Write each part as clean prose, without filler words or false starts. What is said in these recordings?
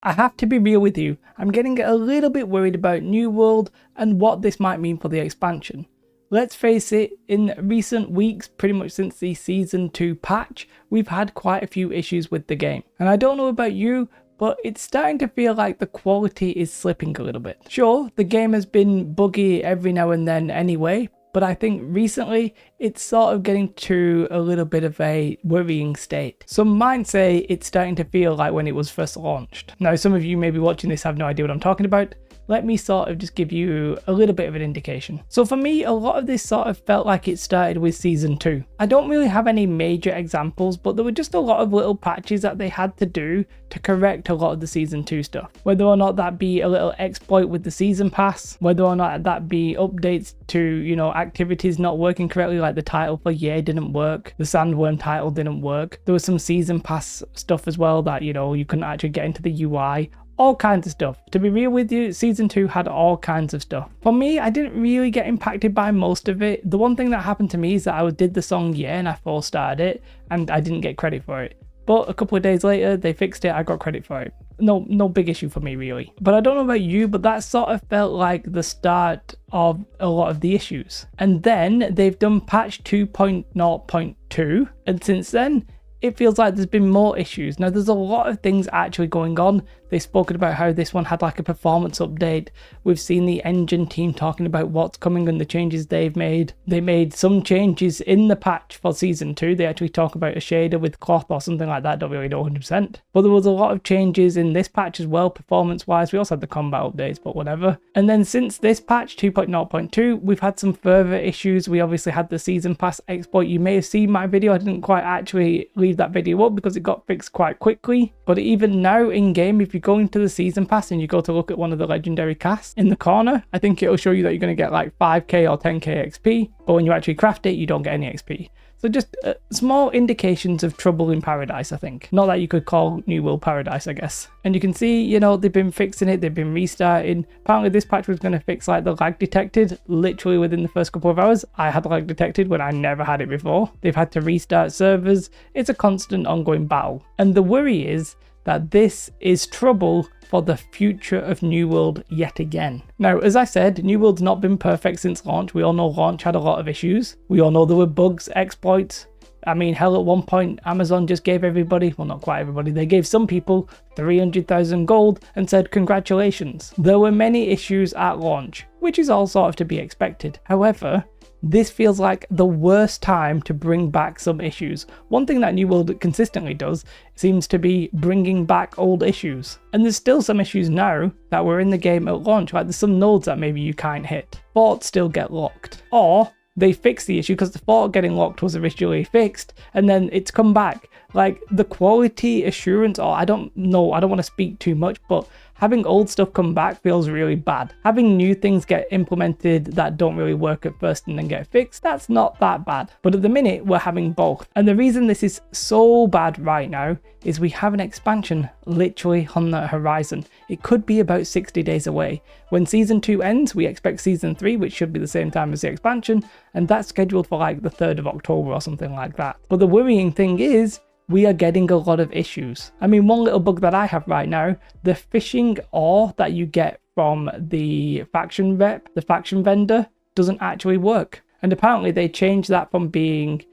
I have to be real with you, I'm getting a little bit worried about New World and what this might mean for the expansion. Let's face it, in recent weeks, pretty much since the Season 2 patch, we've had quite a few issues with the game. And I don't know about you, but it's starting to feel like the quality is slipping a little bit. Sure, the game has been buggy every now and then anyway, but I think recently it's sort of getting to a little bit of a worrying state. Some might say it's starting to feel like when it was first launched. Now, some of you may be watching this have no idea what I'm talking about. Let me sort of just give you a little bit of an indication. So for me, a lot of this sort of felt like it started with Season 2. I don't really have any major examples, but there were just a lot of little patches that they had to do to correct a lot of the Season 2 stuff. Whether or not that be a little exploit with the Season Pass, whether or not that be updates to, you know, activities not working correctly, like the title for Year didn't work, the Sandworm title didn't work. There was some Season Pass stuff as well that, you know, you couldn't actually get into the UI. All kinds of stuff. To be real with you, Season 2 had all kinds of stuff. For me, I didn't really get impacted by most of it. The one thing that happened to me is that I did the song Yeah and I full started it and I didn't get credit for it. But a couple of days later, they fixed it, I got credit for it. No big issue for me really. But I don't know about you, but that sort of felt like the start of a lot of the issues. And then they've done patch 2.0.2 and since then, it feels like there's been more issues. Now, there's a lot of things actually going on. They've spoken about how this one had like a performance update. We've seen the engine team talking about what's coming and the changes they've made. They made some changes in the patch for Season 2. They actually talk about a shader with cloth or something like that. Don't really know 100%. But there was a lot of changes in this patch as well, performance-wise. We also had the combat updates, but whatever. And then since this patch, 2.0.2, we've had some further issues. We obviously had the Season Pass exploit. You may have seen my video. I didn't quite actually leave that video up because it got fixed quite quickly. But even now in game, if you go into the Season Pass and you go to look at one of the legendary casts in the corner, I think it'll show you that you're going to get like 5k or 10k XP, but when you actually craft it, you don't get any XP. So just small indications of trouble in paradise, I think. Not that you could call New World paradise, I guess. And you can see, you know, they've been fixing it, they've been restarting. Apparently this patch was going to fix like the lag detected literally within the first couple of hours. I had lag detected when I never had it before. They've had to restart servers. It's a constant ongoing battle. And the worry is that this is trouble for the future of New World yet again. Now, as I said, New World's not been perfect since launch. We all know launch had a lot of issues. We all know there were bugs, exploits. I mean, hell, at one point, Amazon just gave everybody, well, not quite everybody, they gave some people 300,000 gold and said, congratulations. There were many issues at launch, which is all sort of to be expected. However, this feels like the worst time to bring back some issues. One thing that New World consistently does seems to be bringing back old issues. And there's still some issues now that were in the game at launch, like there's some nodes that maybe you can't hit. Forts still get locked. Or they fix the issue because the fort getting locked was originally fixed and then it's come back. Like the quality assurance, or I don't know, I don't want to speak too much, but having old stuff come back feels really bad. Having new things get implemented that don't really work at first and then get fixed, that's not that bad. But at the minute, we're having both. And the reason this is so bad right now is we have an expansion literally on the horizon. It could be about 60 days away. When Season 2 ends, we expect Season 3, which should be the same time as the expansion, and that's scheduled for like the 3rd of October or something like that. But the worrying thing is, we are getting a lot of issues. I mean, one little bug that I have right now, the fishing ore that you get from the faction rep, the faction vendor, doesn't actually work. And apparently they changed that from being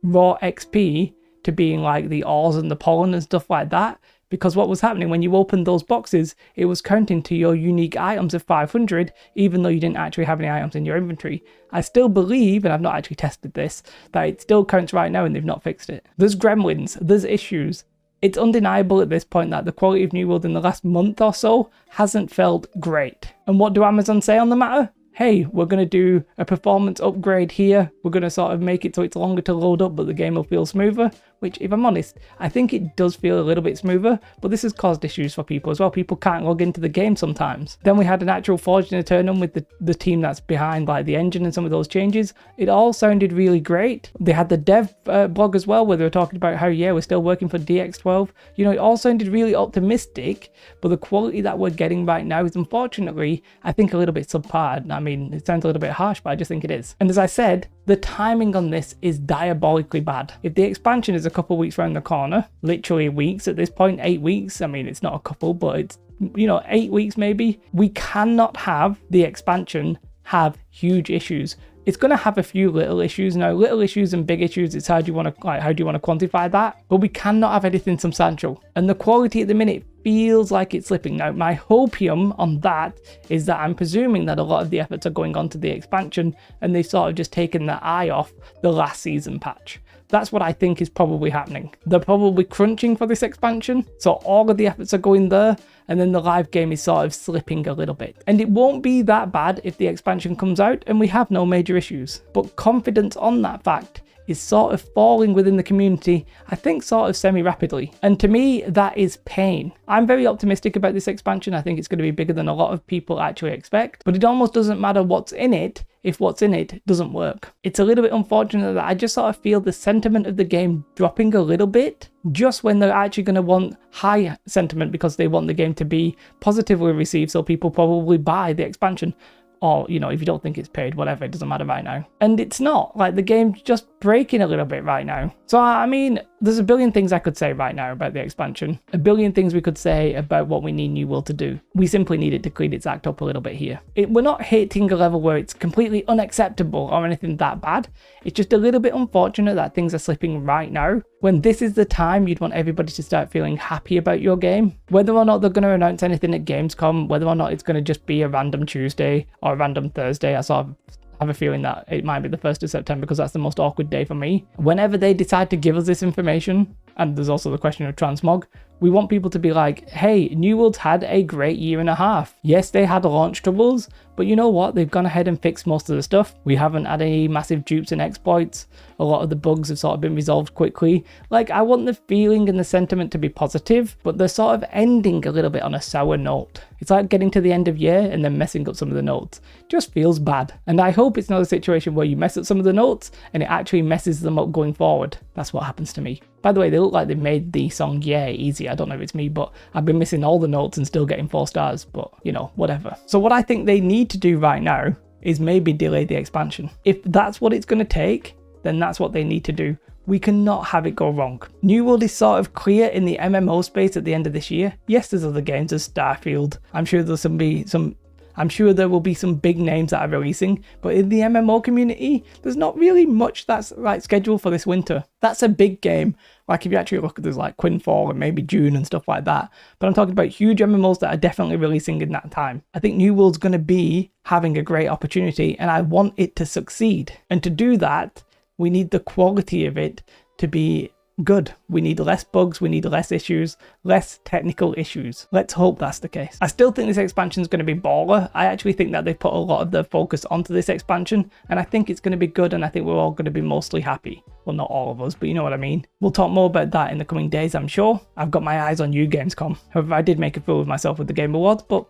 raw XP to being like the ores and the pollen and stuff like that. Because what was happening when you opened those boxes, it was counting to your unique items of 500, even though you didn't actually have any items in your inventory. I still believe, and I've not actually tested this, that it still counts right now and they've not fixed it. There's gremlins, there's issues. It's undeniable at this point that the quality of New World in the last month or so hasn't felt great. And what do Amazon say on the matter? Hey, we're going to do a performance upgrade here. We're going to sort of make it so it's longer to load up, but the game will feel smoother. Which, if I'm honest, I think it does feel a little bit smoother, but this has caused issues for people as well. People can't log into the game sometimes. Then we had an actual Forged in Eternum with the team that's behind like the engine and some of those changes. It all sounded really great. They had the dev blog as well, where they were talking about how, yeah, we're still working for DX12. You know, it all sounded really optimistic, but the quality that we're getting right now is unfortunately, I think, a little bit subpar. I mean, it sounds a little bit harsh, but I just think it is. And as I said, The timing on this is diabolically bad. If the expansion is a couple weeks around the corner, literally weeks at this point, 8 weeks, I mean, it's not a couple, but it's, 8 weeks maybe, we cannot have the expansion have huge issues. It's going to have a few little issues. Now, little issues and big issues, it's how do you want to quantify that? But we cannot have anything substantial. And the quality at the minute feels like it's slipping. Now, my hopium on that is that I'm presuming that a lot of the efforts are going on to the expansion and they've sort of just taken their eye off the last season patch. That's what I think is probably happening. They're probably crunching for this expansion, so all of the efforts are going there, and then the live game is sort of slipping a little bit. And it won't be that bad if the expansion comes out and we have no major issues. But confidence on that fact is sort of falling within the community, I think sort of semi-rapidly. And to me, that is pain. I'm very optimistic about this expansion. I think it's going to be bigger than a lot of people actually expect, but it almost doesn't matter what's in it if what's in it doesn't work. It's a little bit unfortunate that I just sort of feel the sentiment of the game dropping a little bit just when they're actually going to want high sentiment because they want the game to be positively received, so people probably buy the expansion. Or, if you don't think it's paid, whatever, it doesn't matter right now. And it's not. Like, the game's just breaking a little bit right now. So, I mean, there's a billion things I could say right now about the expansion. A billion things we could say about what we need New World to do. We simply need it to clean its act up a little bit here. We're not hitting a level where it's completely unacceptable or anything that bad. It's just a little bit unfortunate that things are slipping right now, when this is the time you'd want everybody to start feeling happy about your game. Whether or not they're going to announce anything at Gamescom, whether or not it's going to just be a random Tuesday or a random Thursday, I sort of have a feeling that it might be the 1st of September because that's the most awkward day for me. Whenever they decide to give us this information, and there's also the question of transmog, we want people to be like, hey, New World's had a great year and a half. Yes, they had launch troubles, but you know what? They've gone ahead and fixed most of the stuff. We haven't had any massive dupes and exploits. A lot of the bugs have sort of been resolved quickly. Like, I want the feeling and the sentiment to be positive, but they're sort of ending a little bit on a sour note. It's like getting to the end of year and then messing up some of the notes. Just feels bad. And I hope it's not a situation where you mess up some of the notes and it actually messes them up going forward. That's what happens to me. By the way, they look like they made the song Yeah easy. I don't know if it's me, but I've been missing all the notes and still getting 4 stars, but whatever. So what I think they need to do right now is maybe delay the expansion. If that's what it's going to take, then that's what they need to do. We cannot have it go wrong. New World is sort of clear in the MMO space at the end of this year. Yes, there's other games, there's Starfield. I'm sure there will be some big names that are releasing, but in the MMO community, there's not really much that's scheduled for this winter. That's a big game. Like, if you actually look at, there's like Quinfall and maybe June and stuff like that. But I'm talking about huge MMOs that are definitely releasing in that time. I think New World's going to be having a great opportunity, and I want it to succeed. And to do that, we need the quality of it to be good. We need less bugs, we need less issues, less technical issues. Let's hope that's the case. I still think this expansion is going to be baller. I actually think that they put a lot of their focus onto this expansion, and I think it's going to be good, and I think we're all going to be mostly happy. Well, not all of us, but you know what I mean. We'll talk more about that in the coming days, I'm sure. I've got my eyes on you, Gamescom. However, I did make a fool of myself with the Game Awards, but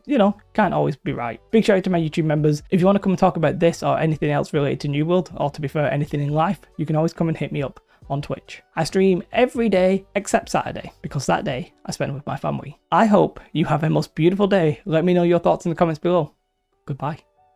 can't always be right. Big shout out to my YouTube members. If you want to come and talk about this or anything else related to New World, or to be fair, anything in life, you can always come and hit me up on Twitch. I stream every day except Saturday, because that day I spend with my family. I hope you have a most beautiful day. Let me know your thoughts in the comments below. Goodbye.